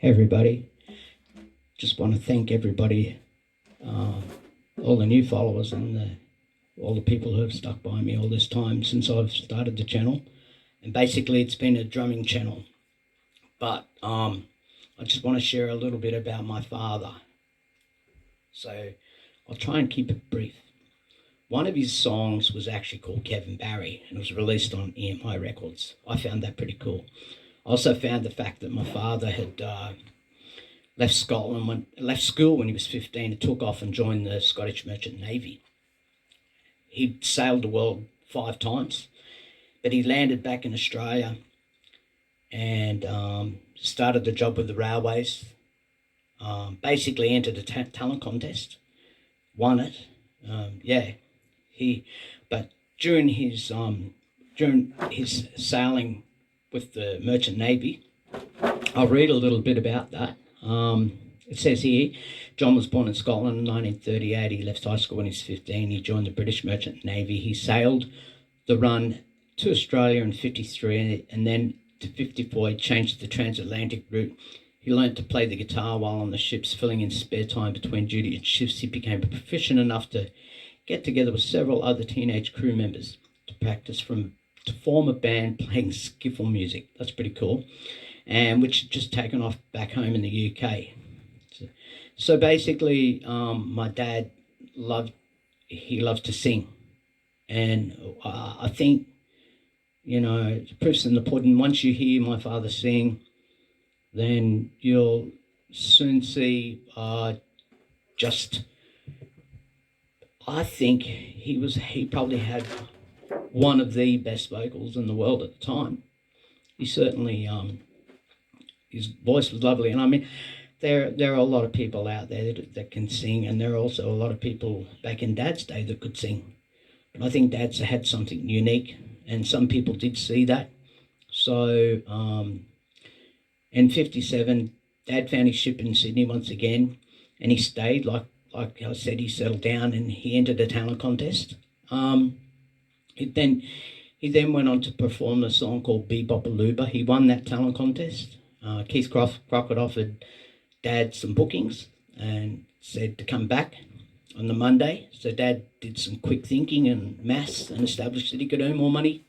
Hey everybody, just want to thank everybody, uh, all the new followers and all the people who have stuck by me all this time since I've started the channel. And basically it's been a drumming channel, but I just want to share a little bit about my father. So I'll try and keep it brief. One of his songs was actually called Kevin Barry and it was released on EMI Records. I found that pretty cool. I also found the fact that my father had left school when he was 15 and took off and joined the Scottish Merchant Navy. He'd sailed the world 5 times, but he landed back in Australia and started the job with the railways. Basically entered a talent contest, won it. But during his sailing with the Merchant Navy, I'll read a little bit about that. It says here, John was born in Scotland in 1938. He left high school when he was 15. He joined the British Merchant Navy. He sailed the run to Australia in 53 and then to 54 he changed the transatlantic route. He learnt to play the guitar while on the ships, filling in spare time between duty and shifts. He became proficient enough to get together with several other teenage crew members to to form a band playing skiffle music. That's pretty cool. And which had just taken off back home in the UK. So basically, my dad loves to sing. And I think, the proof's in the pudding. Once you hear my father sing, then you'll soon see I think he probably had one of the best vocals in the world at the time. He certainly, his voice was lovely. And I mean, there are a lot of people out there that can sing, and there are also a lot of people back in Dad's day that could sing. But I think Dad's had something unique, and some people did see that. So in 57, Dad found his ship in Sydney once again, and he stayed. Like I said, he settled down and he entered a talent contest. He then went on to perform a song called Bebop-a-Looba. He won that talent contest. Keith Crockett offered Dad some bookings and said to come back on the Monday. So Dad did some quick thinking and maths and established that he could earn more money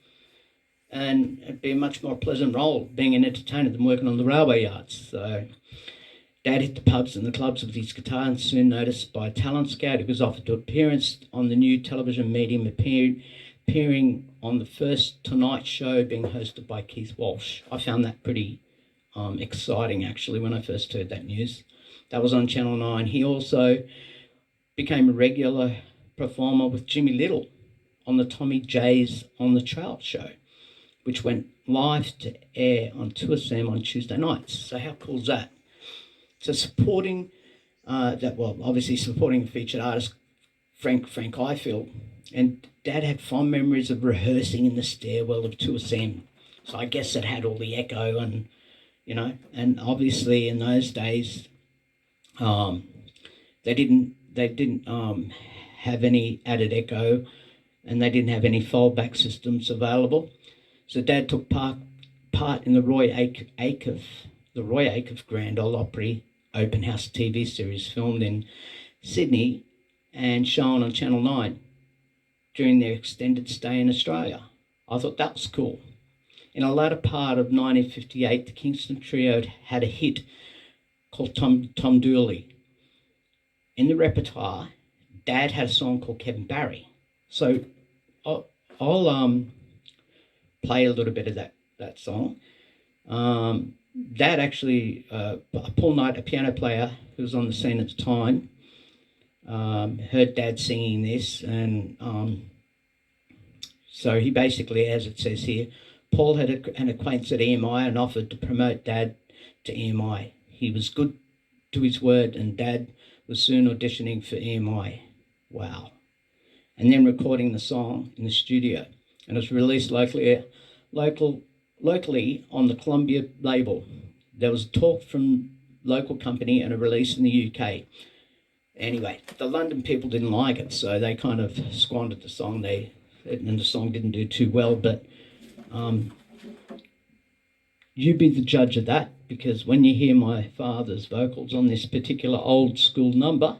and it'd be a much more pleasant role being an entertainer than working on the railway yards. So Dad hit the pubs and the clubs with his guitar and soon noticed by a talent scout. He was offered to appearance on the new television medium, appearing on the first Tonight Show being hosted by Keith Walsh. I found that pretty exciting, actually, when I first heard that news. That was on Channel 9. He also became a regular performer with Jimmy Little on the Tommy J's On the Trail show, which went live to air on 2SM on Tuesday nights. So how cool is that? So supporting obviously supporting a featured artist, Frank Highfield. And Dad had fond memories of rehearsing in the stairwell of 2SM. So I guess it had all the echo and, and obviously in those days, they didn't have any added echo and they didn't have any foldback systems available. So Dad took part in the Roy Acuff Grand Ole Opry open house TV series filmed in Sydney and shown on Channel 9 during their extended stay in Australia. I thought that was cool. In a latter part of 1958, the Kingston Trio had a hit called Tom Dooley. In the repertoire, Dad had a song called Kevin Barry. So I'll play a little bit of that song. Dad actually, Paul Knight, a piano player who was on the scene at the time, heard Dad singing this, and so he basically, as it says here, Paul had an acquaintance at EMI and offered to promote Dad to EMI. He was good to his word, and Dad was soon auditioning for EMI. Wow. And then recording the song in the studio. And it was released locally on the Columbia label. There was talk from local company and a release in the UK. Anyway, the London people didn't like it, so they kind of squandered the song. And the song didn't do too well, but You be the judge of that, because when you hear my father's vocals on this particular old school number,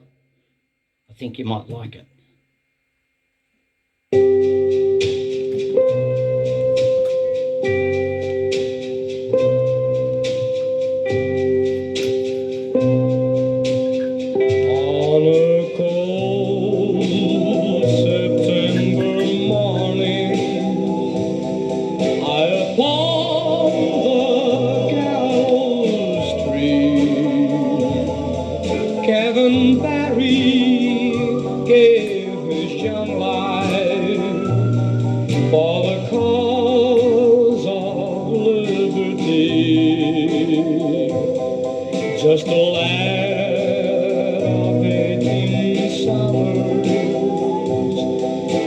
I think you might like it. On a cold September morning, high upon the gallows tree, Kevin Barry gave his young life for the cause of liberty. Just a lad of 18 summers,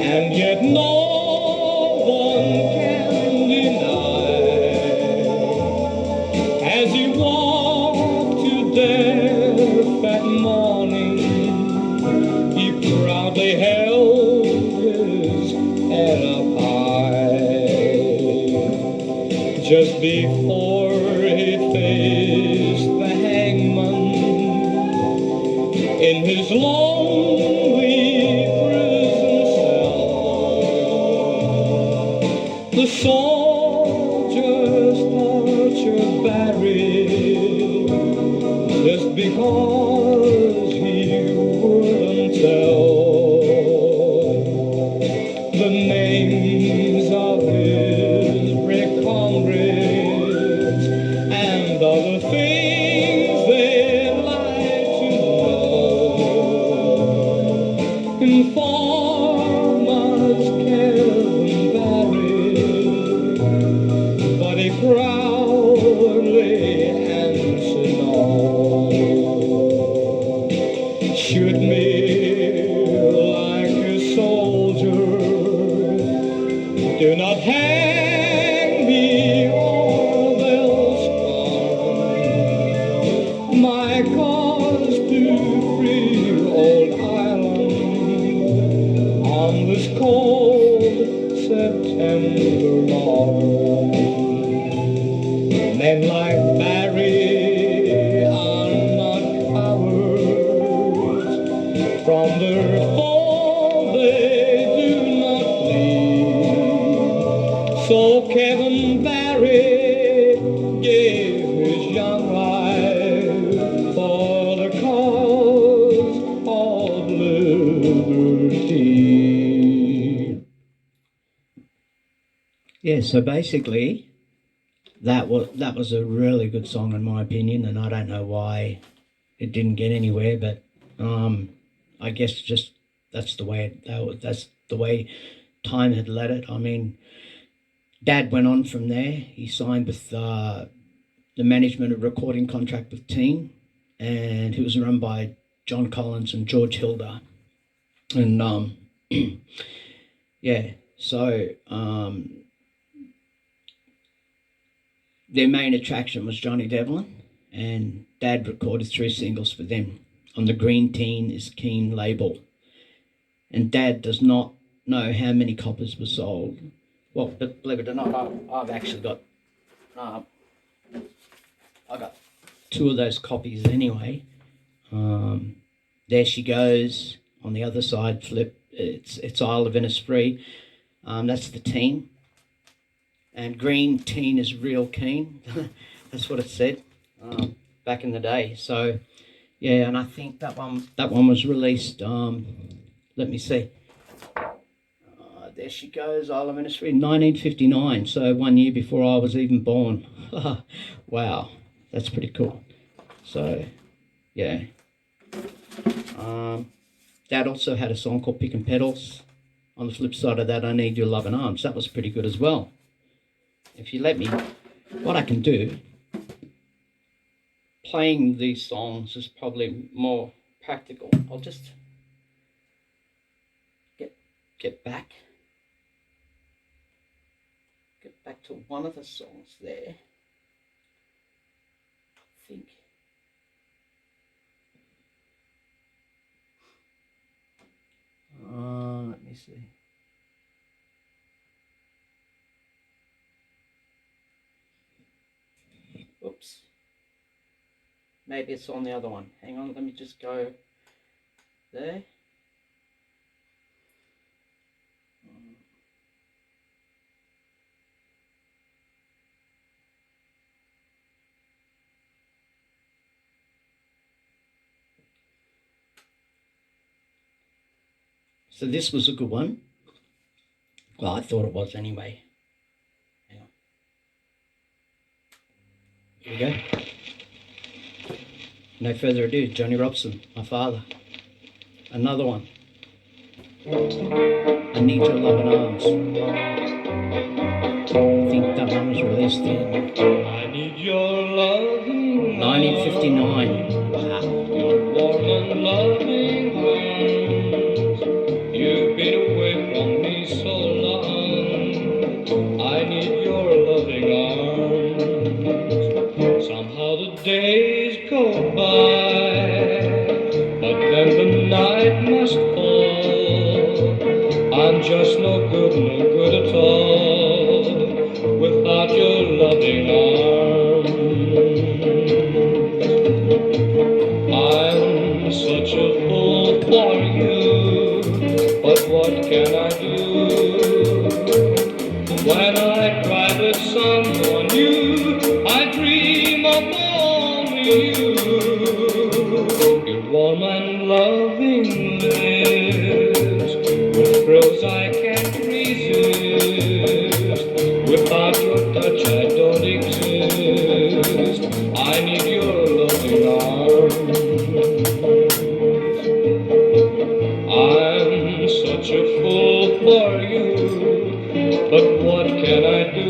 and yet no one can deny, as he walked to death that morning, he proudly held his head up high. Just before he faced the hangman in his lonely prison cell, the soldiers tortured Barry just because he wouldn't tell the names of his brave comrades and other things they'd like to know. Informers Kevin Barry, but he proudly answered no. Shoot me like a soldier, do not hang me or they'll scorn my cause to free old Ireland on this cold September morn. Men like Barry are not cowards, from their fall they do not flee. So Kevin Barry gave his young life for the cause of liberty. Yeah, so basically, that was a really good song in my opinion, and I don't know why it didn't get anywhere, but I guess just that's the way time had led it. I mean, Dad went on from there. He signed with the management of recording contract with Teen, and it was run by John Collins and George Hilda, and yeah, so their main attraction was Johnny Devlin, and Dad recorded 3 singles for them on the Green Teen is Keen label. And Dad does not know how many copies were sold. Well, but believe it or not, I've actually got, I got 2 of those copies anyway. There She Goes on the other side, flip. It's Isle of Innisfree. That's the Teen. And Green Teen is Real Keen. That's what it said back in the day. So yeah, and I think that one was released. Let me see. There She Goes, Isle of Innisfree, 1959. So 1 year before I was even born. Wow, that's pretty cool. So yeah. Dad also had a song called Pick and Pedals. On the flip side of that, I Need Your Love and Arms. That was pretty good as well. If you let me, what I can do, playing these songs is probably more practical. I'll just get back to one of the songs there. I think. Let me see. maybe it's on the other one. Hang on, let me just go there. So this was a good one. Well, I thought it was anyway. Hang on. Here we go. No further ado, Johnny Robson, my father. Another one. I Need Your Loving Arms. I think that one was released in I need your loving 1959. Wow. your warm and loving arms. You've been away from me so long. I need your loving arms. Somehow the days go by, but then the night must fall. I'm just no good at all without your loving arms. I'm such a fool for you, but what can I do? When I cry with someone new, I dream of only you. Your warm and loving lips, with thrills I can't resist. Without your touch I don't exist. I need your loving arms. I'm such a fool for you, but what can I do?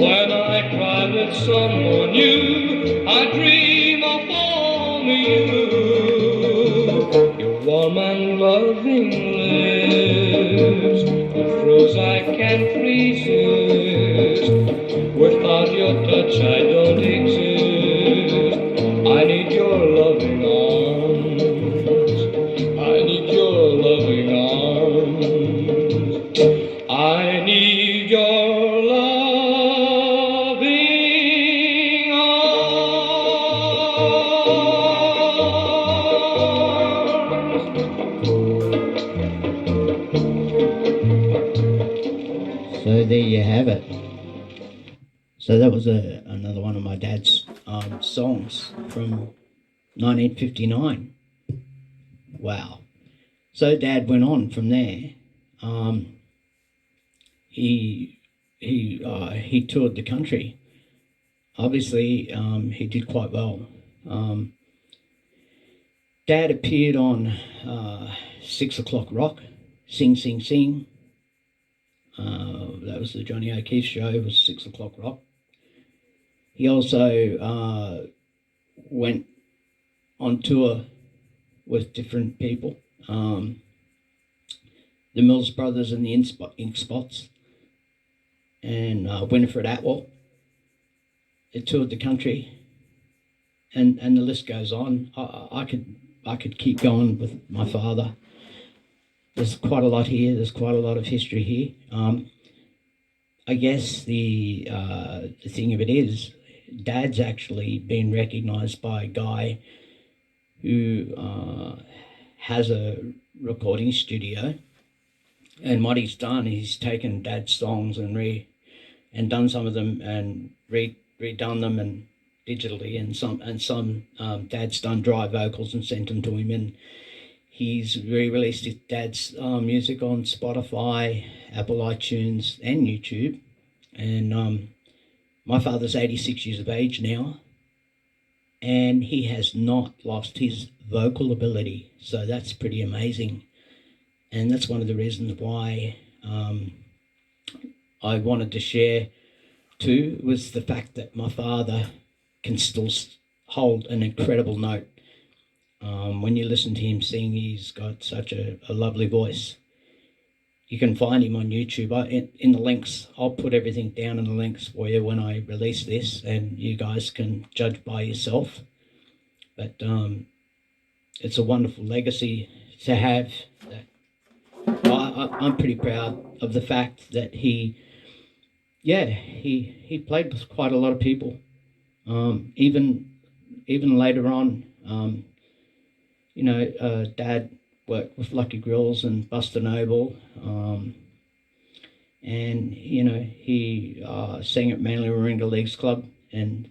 When I cry with someone new, I dream of only you. Your warm and loving lips, with thrills I can't resist. Without your touch I don't exist. I need your loving arms. I need your loving arms. I need your loving arms. So there you have it. So that was another one of my dad's songs from 1959. Wow. So Dad went on from there. He toured the country. Obviously, he did quite well. Dad appeared on 6 O'Clock Rock, Sing Sing Sing. That was the Johnny O'Keefe show. It was 6 O'Clock Rock. He also went on tour with different people. The Mills Brothers and the Ink Spots, and Winifred Atwell. They toured the country, and the list goes on. I could keep going with my father. There's quite a lot here. There's quite a lot of history here. I guess the thing of it is, Dad's actually been recognised by a guy who has a recording studio, and what he's done, he's taken Dad's songs and done some of them and redone them and digitally, and some Dad's done dry vocals and sent them to him, and he's re-released his Dad's music on Spotify, Apple iTunes and YouTube. And my father's 86 years of age now, and he has not lost his vocal ability, so that's pretty amazing. And that's one of the reasons why I wanted to share too, was the fact that my father can still hold an incredible note. When you listen to him sing, he's got such a lovely voice. You can find him on YouTube. In the links, I'll put everything down in the links for you when I release this, and you guys can judge by yourself. But it's a wonderful legacy to have. I'm pretty proud of the fact that he played with quite a lot of people. Even later on, Dad worked with Lucky Grills and Buster Noble, and he sang at Manly Warringah Leagues Club, and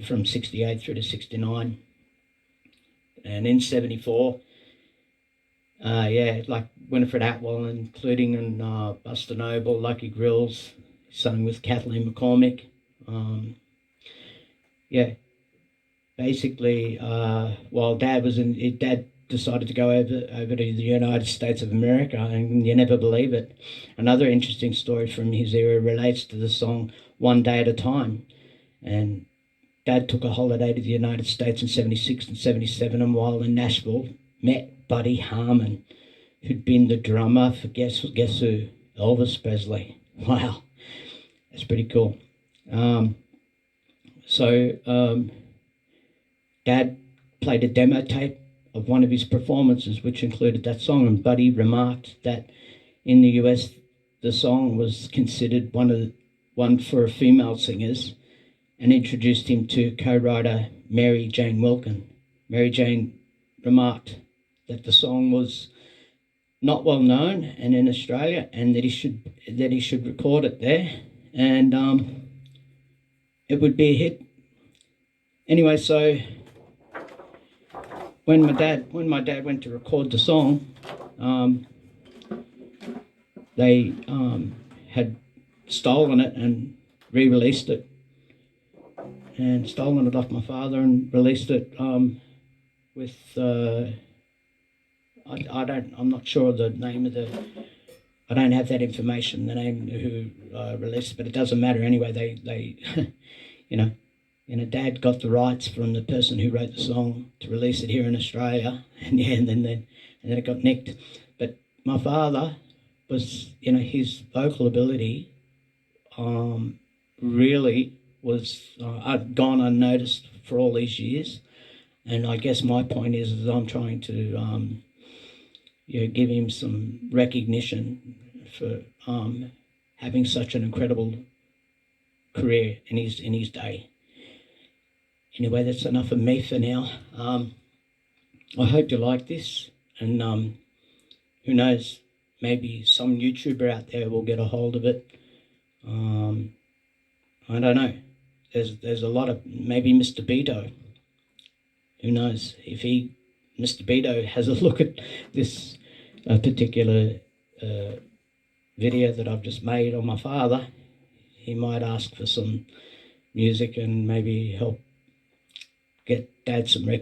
from '68 through to '69, and in '74. Like Winifred Atwell, including in Buster Noble, Lucky Grills, sung with Kathleen McCormick. Basically, while Dad decided to go over to the United States of America, and you never believe it. Another interesting story from his era relates to the song "One Day at a Time," and Dad took a holiday to the United States in '76 and '77, and while in Nashville, met Buddy Harman, who'd been the drummer for guess who? Elvis Presley. Wow, that's pretty cool. Dad played a demo tape of one of his performances, which included that song, and Buddy remarked that in the US, the song was considered one for female singers, and introduced him to co-writer Mary Jane Wilkin. Mary Jane remarked that the song was not well known and in Australia, and that he should record it there, and it would be a hit. Anyway, so when my dad went to record the song, they had stolen it and re-released it, and stolen it off my father and released it with I'm not sure the name of I don't have that information, the name who released it, but it doesn't matter anyway. They Dad got the rights from the person who wrote the song to release it here in Australia, and then it got nicked. But my father was, his vocal ability really was gone unnoticed for all these years, and I guess my point is I'm trying to give him some recognition for having such an incredible career in his day. Anyway, that's enough of me for now. I hope you like this, and who knows, maybe some YouTuber out there will get a hold of it. I don't know. There's a lot of, maybe Mr. Beto. Who knows, if Mr. Beto has a look at this particular video that I've just made on my father, he might ask for some music and maybe help get Dad some recognition.